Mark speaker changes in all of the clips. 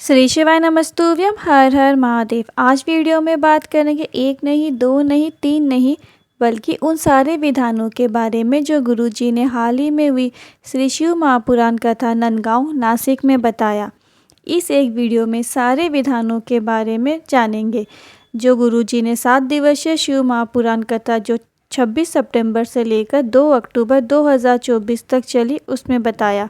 Speaker 1: श्री शिवाय नमस्तुभ्यम। हर हर महादेव। आज वीडियो में बात करेंगे एक नहीं, दो नहीं, तीन नहीं, बल्कि उन सारे विधानों के बारे में जो गुरुजी ने हाल ही में हुई श्री शिव महापुराण कथा नंदगांव नासिक में बताया। इस एक वीडियो में सारे विधानों के बारे में जानेंगे जो गुरुजी ने 7 दिवसीय शिव महापुराण कथा जो 26 सितंबर से लेकर 2 अक्टूबर 2024 तक चली उसमें बताया।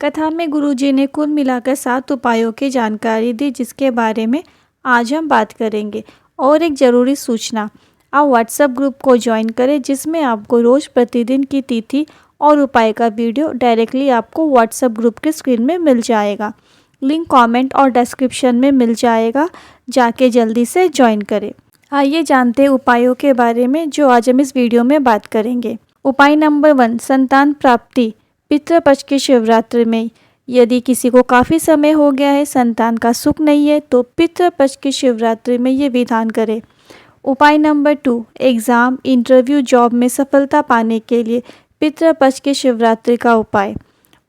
Speaker 1: कथा में गुरुजी ने कुल मिलाकर 7 उपायों की जानकारी दी जिसके बारे में आज हम बात करेंगे। और एक ज़रूरी सूचना, आप व्हाट्सएप ग्रुप को ज्वाइन करें जिसमें आपको रोज़ प्रतिदिन की तिथि और उपाय का वीडियो डायरेक्टली आपको व्हाट्सएप ग्रुप की स्क्रीन में मिल जाएगा। लिंक कमेंट और डिस्क्रिप्शन में मिल जाएगा, जाके जल्दी से ज्वाइन करें। आइए जानते हैं उपायों के बारे में जो आज हम इस वीडियो में बात करेंगे। उपाय नंबर 1, संतान प्राप्ति। पितृपक्ष की शिवरात्रि में यदि किसी को काफ़ी समय हो गया है, संतान का सुख नहीं है, तो पितृपक्ष की शिवरात्रि में ये विधान करें। उपाय नंबर 2, एग्ज़ाम, इंटरव्यू, जॉब में सफलता पाने के लिए पितृपक्ष की शिवरात्रि का उपाय।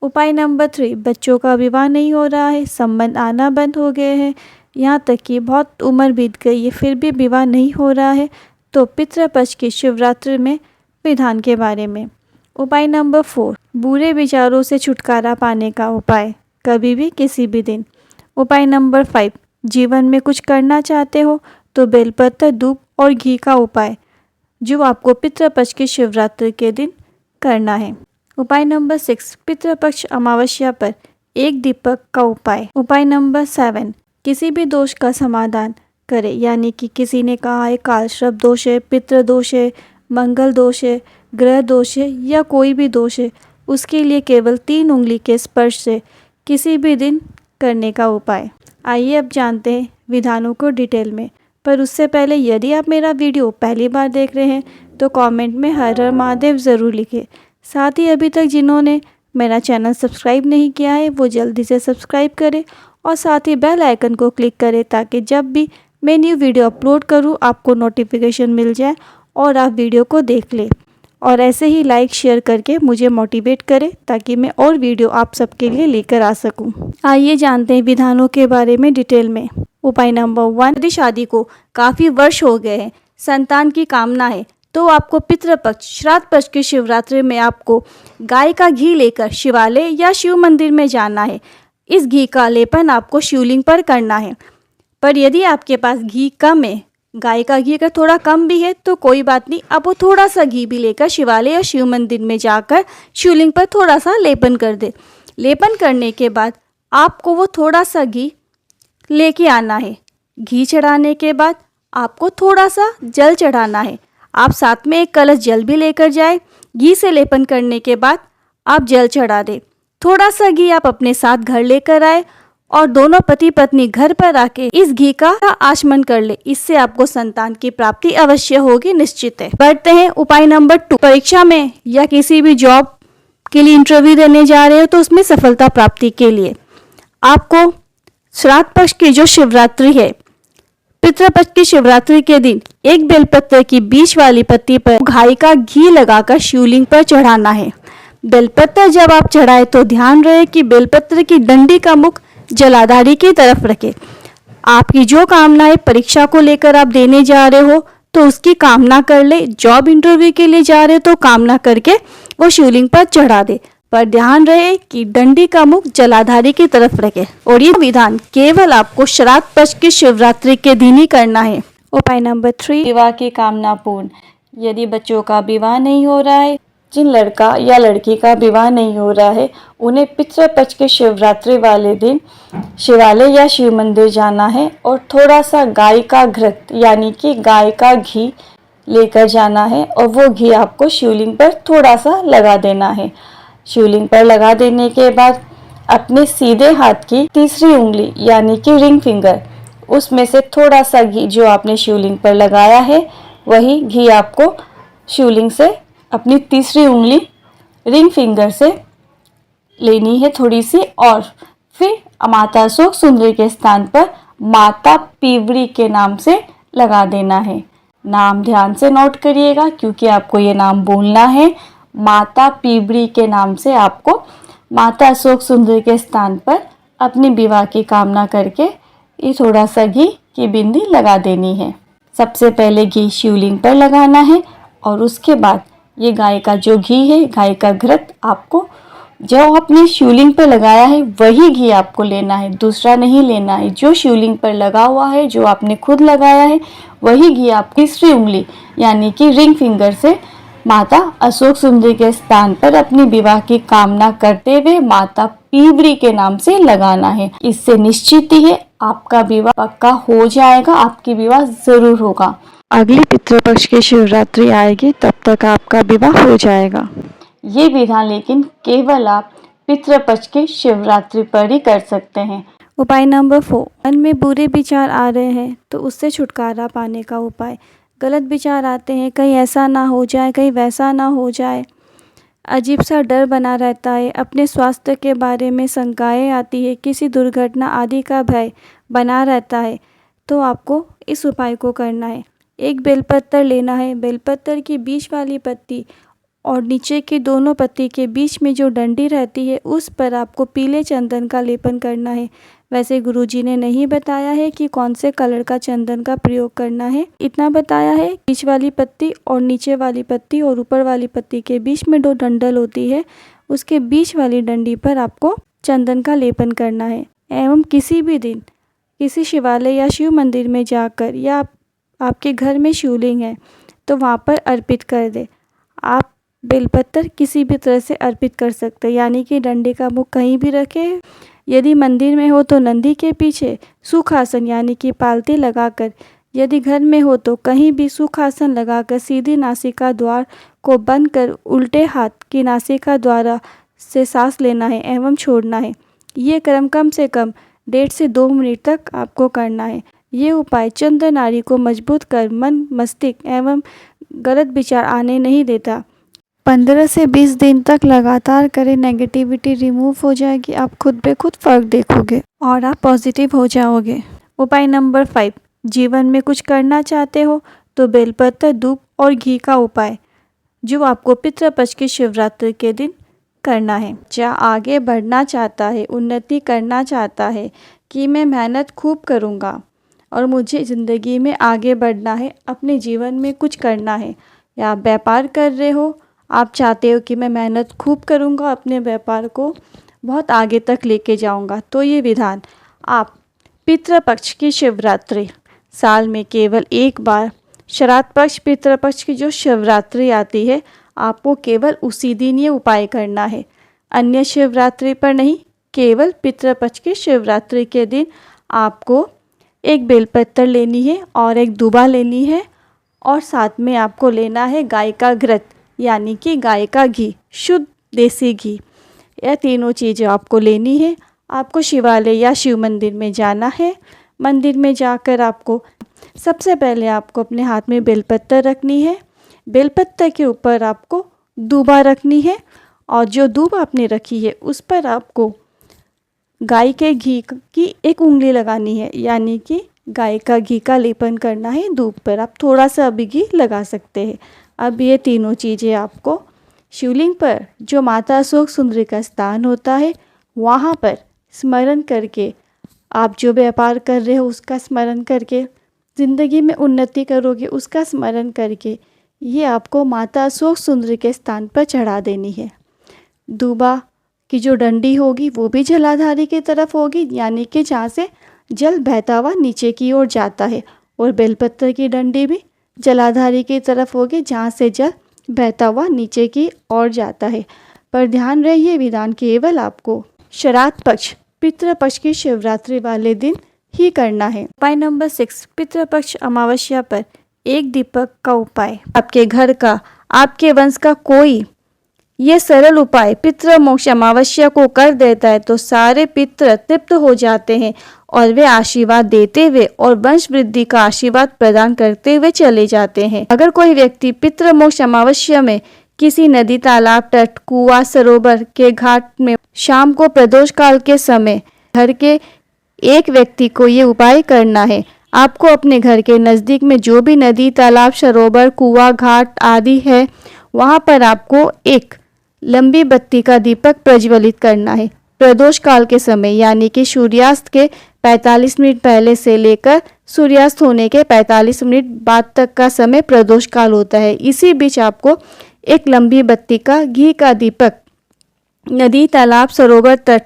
Speaker 1: उपाय नंबर 3, बच्चों का विवाह नहीं हो रहा है, संबंध आना बंद हो गए हैं, यहाँ तक कि बहुत उम्र बीत गई है फिर भी विवाह नहीं हो रहा है, तो पितृपक्ष की शिवरात्रि में विधान के बारे में। उपाय नंबर 4, बुरे विचारों से छुटकारा पाने का उपाय, कभी भी किसी भी दिन। उपाय नंबर 5, जीवन में कुछ करना चाहते हो तो बेलपत्र, धूप और घी का उपाय जो आपको पितृपक्ष की शिवरात्रि के दिन करना है। उपाय नंबर 6, पितृपक्ष अमावस्या पर एक दीपक का उपाय। उपाय नंबर 7, किसी भी दोष का समाधान करें, यानी कि किसी ने कहा है कालसर्प दोष है, पितृ दोष है, मंगल दोष है, ग्रह दोष है या कोई भी दोष है, उसके लिए केवल 3 उंगली के स्पर्श से किसी भी दिन करने का उपाय। आइए अब जानते हैं विधानों को डिटेल में, पर उससे पहले यदि आप मेरा वीडियो पहली बार देख रहे हैं तो कमेंट में हर हर महादेव ज़रूर लिखें। साथ ही अभी तक जिन्होंने मेरा चैनल सब्सक्राइब नहीं किया है वो जल्दी से सब्सक्राइब करें और साथ ही बेल आइकन को क्लिक करें ताकि जब भी मैं न्यू वीडियो अपलोड करूँ आपको नोटिफिकेशन मिल जाए और आप वीडियो को देख लें। और ऐसे ही लाइक शेयर करके मुझे मोटिवेट करें ताकि मैं और वीडियो आप सबके लिए लेकर आ सकूं। आइए जानते हैं विधानों के बारे में डिटेल में। उपाय नंबर 1, यदि शादी को काफ़ी वर्ष हो गए हैं, संतान की कामना है, तो आपको पितृपक्ष श्राद्ध पक्ष की शिवरात्रि में आपको गाय का घी लेकर शिवालय या शिव मंदिर में जाना है। इस घी का लेपन आपको शिवलिंग पर करना है। पर यदि आपके पास घी कम है, गाय का घी अगर थोड़ा कम भी है तो कोई बात नहीं, आप वो थोड़ा सा घी भी लेकर शिवालय या शिव मंदिर में जाकर शिवलिंग पर थोड़ा सा लेपन कर दे। लेपन करने के बाद आपको वो थोड़ा सा घी लेके आना है। घी चढ़ाने के बाद आपको थोड़ा सा जल चढ़ाना है। आप साथ में एक कलश जल भी लेकर जाए। घी से लेपन करने के बाद आप जल चढ़ा दें। थोड़ा सा घी आप अपने साथ घर लेकर आए और दोनों पति पत्नी घर पर आके इस घी का आचमन कर ले। इससे आपको संतान की प्राप्ति अवश्य होगी, निश्चित है। बढ़ते हैं उपाय नंबर 2, परीक्षा में या किसी भी जॉब के लिए इंटरव्यू देने जा रहे हो तो उसमें सफलता प्राप्ति के लिए आपको श्राद्ध पक्ष की जो शिवरात्रि है, पितृपक्ष की शिवरात्रि के दिन एक बेलपत्र की बीच वाली पत्ती पर गाय का घी लगाकर शिवलिंग पर चढ़ाना है। बेलपत्र जब आप चढ़ाए तो ध्यान रहे कि बेलपत्र की डंडी का मुख जलाधारी की तरफ रखे। आपकी जो कामना है, परीक्षा को लेकर आप देने जा रहे हो तो उसकी कामना कर ले। जॉब इंटरव्यू के लिए जा रहे हो तो कामना करके वो शिवलिंग पर चढ़ा दे, पर ध्यान रहे कि डंडी का मुख जलाधारी की तरफ रखे। और ये विधान केवल आपको श्राद्ध पक्ष की शिवरात्रि के दिन ही करना है। उपाय नंबर 3, विवाह की कामना पूर्ण। यदि बच्चों का विवाह नहीं हो रहा है, जिन लड़का या लड़की का विवाह नहीं हो रहा है, उन्हें पितृपक्ष के शिवरात्रि वाले दिन शिवालय या शिव मंदिर जाना है और थोड़ा सा गाय का घृत यानी कि गाय का घी लेकर जाना है और वो घी आपको शिवलिंग पर थोड़ा सा लगा देना है। शिवलिंग पर लगा देने के बाद अपने सीधे हाथ की तीसरी उंगली यानी कि रिंग फिंगर, उसमें से थोड़ा सा घी जो आपने शिवलिंग पर लगाया है वही घी आपको शिवलिंग से अपनी तीसरी उंगली रिंग फिंगर से लेनी है थोड़ी सी, और फिर माता अशोक सुंदरी के स्थान पर माता पीवड़ी के नाम से लगा देना है। नाम ध्यान से नोट करिएगा क्योंकि आपको ये नाम बोलना है। माता पीवड़ी के नाम से आपको माता अशोक सुंदरी के स्थान पर अपने विवाह की कामना करके ये थोड़ा सा घी की बिंदी लगा देनी है। सबसे पहले घी शिवलिंग पर लगाना है और उसके बाद ये गाय का जो घी है, गाय का घृत, आपको जो आपने शिवलिंग पर लगाया है वही घी आपको लेना है, दूसरा नहीं लेना है। जो शिवलिंग पर लगा हुआ है, जो आपने खुद लगाया है, वही घी आप तीसरी उंगली यानी कि रिंग फिंगर से माता अशोक सुंदरी के स्थान पर अपनी विवाह की कामना करते हुए माता पीवरी के नाम से लगाना है। इससे निश्चित ही है आपका विवाह पक्का हो जाएगा, आपकी विवाह जरूर होगा। अगली पितृपक्ष की शिवरात्रि आएगी, तब तक आपका विवाह हो जाएगा। ये विधान लेकिन केवल आप पितृपक्ष की शिवरात्रि पर ही कर सकते हैं। उपाय नंबर 4, मन में बुरे विचार आ रहे हैं तो उससे छुटकारा पाने का उपाय। गलत विचार आते हैं, कहीं ऐसा ना हो जाए, कहीं वैसा ना हो जाए, अजीब सा डर बना रहता है, अपने स्वास्थ्य के बारे में शंकाएं आती है, किसी दुर्घटना आदि का भय बना रहता है, तो आपको इस उपाय को करना है। एक बेलपत्र लेना है, बेलपत्र की बीच वाली पत्ती और नीचे की दोनों पत्ती के बीच में जो डंडी रहती है उस पर आपको पीले चंदन का लेपन करना है। वैसे गुरुजी ने नहीं बताया है कि कौन से कलर का चंदन का प्रयोग करना है, इतना बताया है बीच वाली पत्ती और नीचे वाली पत्ती और ऊपर वाली पत्ती के बीच में 2 डंडल होती है, उसके बीच वाली डंडी पर आपको चंदन का लेपन करना है। एवं किसी भी दिन किसी शिवालय या शिव मंदिर में जाकर या आपके घर में शिवलिंग है तो वहाँ पर अर्पित कर दे। आप बेलपत्र किसी भी तरह से अर्पित कर सकते हैं, यानी कि डंडे का मुख कहीं भी रखें। यदि मंदिर में हो तो नंदी के पीछे सुखासन यानी कि पालती लगाकर, यदि घर में हो तो कहीं भी सुखासन लगाकर सीधी नासिका द्वार को बंद कर उल्टे हाथ की नासिका द्वारा से सांस लेना है एवं छोड़ना है। ये क्रम कम से कम 1.5 से 2 मिनट तक आपको करना है। ये उपाय चंद्र नाड़ी को मजबूत कर मन, मस्तिष्क एवं गलत विचार आने नहीं देता। 15 से 20 दिन तक लगातार करें, नेगेटिविटी रिमूव हो जाएगी, आप खुद पे खुद फर्क देखोगे और आप पॉजिटिव हो जाओगे। उपाय नंबर 5, जीवन में कुछ करना चाहते हो तो बेलपत्र, धूप और घी का उपाय जो आपको पितृपक्ष की शिवरात्रि के दिन करना है। जहाँ आगे बढ़ना चाहता है, उन्नति करना चाहता है कि मैं मेहनत खूब करूँगा और मुझे ज़िंदगी में आगे बढ़ना है, अपने जीवन में कुछ करना है, या आप व्यापार कर रहे हो, आप चाहते हो कि मैं मेहनत खूब करूँगा, अपने व्यापार को बहुत आगे तक लेके जाऊँगा, तो ये विधान आप पितृपक्ष की शिवरात्रि साल में केवल एक बार, श्राद्ध पक्ष पितृपक्ष की जो शिवरात्रि आती है आपको केवल उसी दिन ये उपाय करना है, अन्य शिवरात्रि पर नहीं। केवल पितृपक्ष की शिवरात्रि के दिन आपको एक बेलपत्र लेनी है और एक दूबा लेनी है और साथ में आपको लेना है गाय का घृत यानी कि गाय का घी, शुद्ध देसी घी। यह तीनों चीज़ें आपको लेनी है। आपको शिवालय या शिव मंदिर में जाना है। मंदिर में जाकर आपको सबसे पहले आपको अपने हाथ में बेलपत्र रखनी है, बेलपत्र के ऊपर आपको दूबा रखनी है और जो दूब आपने रखी है उस पर आपको गाय के घी की 1 उंगली लगानी है, यानी कि गाय का घी का लेपन करना है दूब पर। आप थोड़ा सा भी घी लगा सकते हैं। अब ये तीनों चीज़ें आपको शिवलिंग पर जो माता अशोक सुंदरी का स्थान होता है वहाँ पर स्मरण करके, आप जो व्यापार कर रहे हो उसका स्मरण करके, ज़िंदगी में उन्नति करोगे उसका स्मरण करके, ये आपको माता अशोक सुंदरी के स्थान पर चढ़ा देनी है। दूबा की जो डंडी होगी वो भी जलाधारी की तरफ होगी, यानी कि जहाँ से जल बहता हुआ नीचे की ओर जाता है, और बेलपत्र की डंडी भी जलाधारी की तरफ होगी जहाँ से जल बहता हुआ नीचे की ओर जाता है। पर ध्यान रहे ये विधान केवल आपको श्राद्ध पक्ष पितृपक्ष की शिवरात्रि वाले दिन ही करना है। उपाय नंबर 6, पितृपक्ष अमावस्या पर 1 दीपक का उपाय। आपके घर का, आपके वंश का कोई ये सरल उपाय पितृ मोक्ष अमावस्या को कर देता है तो सारे पितृ तृप्त हो जाते हैं और वे आशीर्वाद देते हुए और वंश वृद्धि का आशीर्वाद प्रदान करते हुए चले जाते हैं। अगर कोई व्यक्ति पितृ मोक्ष अमावस्या में किसी नदी, तालाब, तट, कुआं, सरोवर के घाट में शाम को प्रदोष काल के समय घर के एक व्यक्ति को ये उपाय करना है। आपको अपने घर के नज़दीक में जो भी नदी, तालाब, सरोवर, कुआं, घाट आदि है वहाँ पर आपको एक लंबी बत्ती का दीपक प्रज्वलित करना है। प्रदोष काल के समय यानी कि सूर्यास्त के 45 मिनट पहले से लेकर सूर्यास्त होने के 45 मिनट बाद तक का समय प्रदोष काल होता है। इसी बीच आपको एक लंबी बत्ती का घी का दीपक नदी, तालाब, सरोवर, तट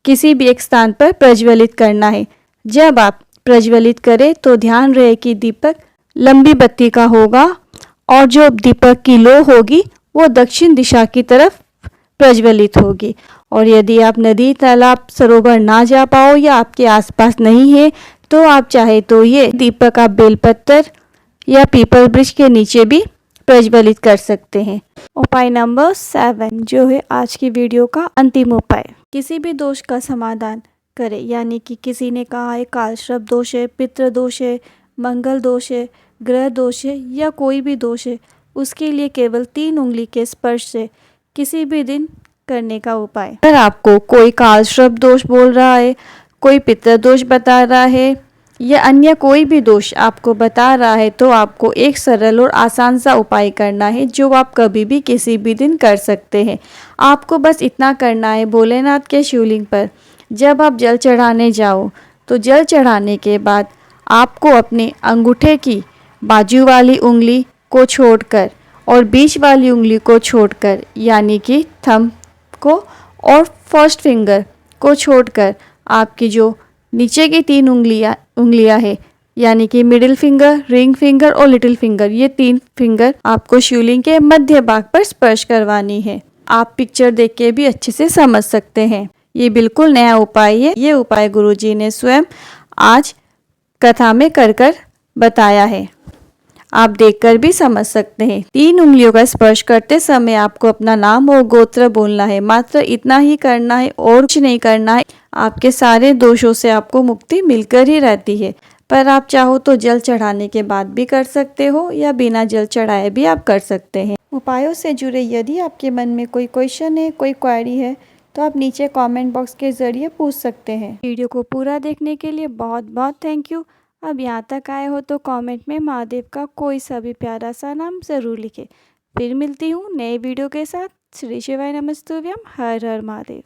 Speaker 1: किसी भी एक स्थान पर प्रज्वलित करना है। जब आप प्रज्वलित करें तो ध्यान रहे कि दीपक लंबी बत्ती का होगा और जो दीपक की लो होगी वो दक्षिण दिशा की तरफ प्रज्वलित होगी। और यदि आप नदी, तालाब, सरोवर ना जा पाओ या आपके आसपास नहीं है तो आप चाहे तो ये दीपक आप बेलपत्र या पीपल वृक्ष के नीचे भी प्रज्वलित कर सकते हैं। उपाय नंबर 7 जो है आज की वीडियो का अंतिम उपाय। किसी भी दोष का समाधान करें, यानी कि किसी ने कहा है कालसर्प दोष है, पितृ दोष है, मंगल दोष है, ग्रह दोष है या कोई भी दोष है, उसके लिए केवल 3 उंगली के स्पर्श से किसी भी दिन करने का उपाय। अगर आपको कोई कालसर्प दोष बोल रहा है, कोई पितृ दोष बता रहा है या अन्य कोई भी दोष आपको बता रहा है तो आपको एक सरल और आसान सा उपाय करना है जो आप कभी भी किसी भी दिन कर सकते हैं। आपको बस इतना करना है, भोलेनाथ के शिवलिंग पर जब आप जल चढ़ाने जाओ तो जल चढ़ाने के बाद आपको अपने अंगूठे की बाजू वाली उंगली को छोड़कर और बीच वाली उंगली को छोड़कर यानी कि थंब को और फर्स्ट फिंगर को छोड़कर आपकी जो नीचे की 3 उंगलियां है यानी कि मिडिल फिंगर, रिंग फिंगर और लिटिल फिंगर, ये 3 फिंगर आपको शिवलिंग के मध्य भाग पर स्पर्श करवानी है। आप पिक्चर देख के भी अच्छे से समझ सकते हैं। ये बिल्कुल नया उपाय है। ये उपाय गुरुजी ने स्वयं आज कथा में कर बताया है। आप देखकर भी समझ सकते हैं। 3 उंगलियों का स्पर्श करते समय आपको अपना नाम और गोत्र बोलना है। मात्र इतना ही करना है और कुछ नहीं करना है। आपके सारे दोषों से आपको मुक्ति मिलकर ही रहती है। पर आप चाहो तो जल चढ़ाने के बाद भी कर सकते हो या बिना जल चढ़ाए भी आप कर सकते हैं। उपायों से जुड़े यदि आपके मन में कोई क्वेश्चन है, कोई क्वेरी है तो आप नीचे कमेंट बॉक्स के जरिए पूछ सकते हैं। वीडियो को पूरा देखने के लिए बहुत बहुत थैंक यू। अब यहाँ तक आए हो तो कमेंट में महादेव का कोई सा भी प्यारा सा नाम ज़रूर लिखें। फिर मिलती हूँ नए वीडियो के साथ। श्री शिवाय नमस्तुभ्यम। हर हर महादेव।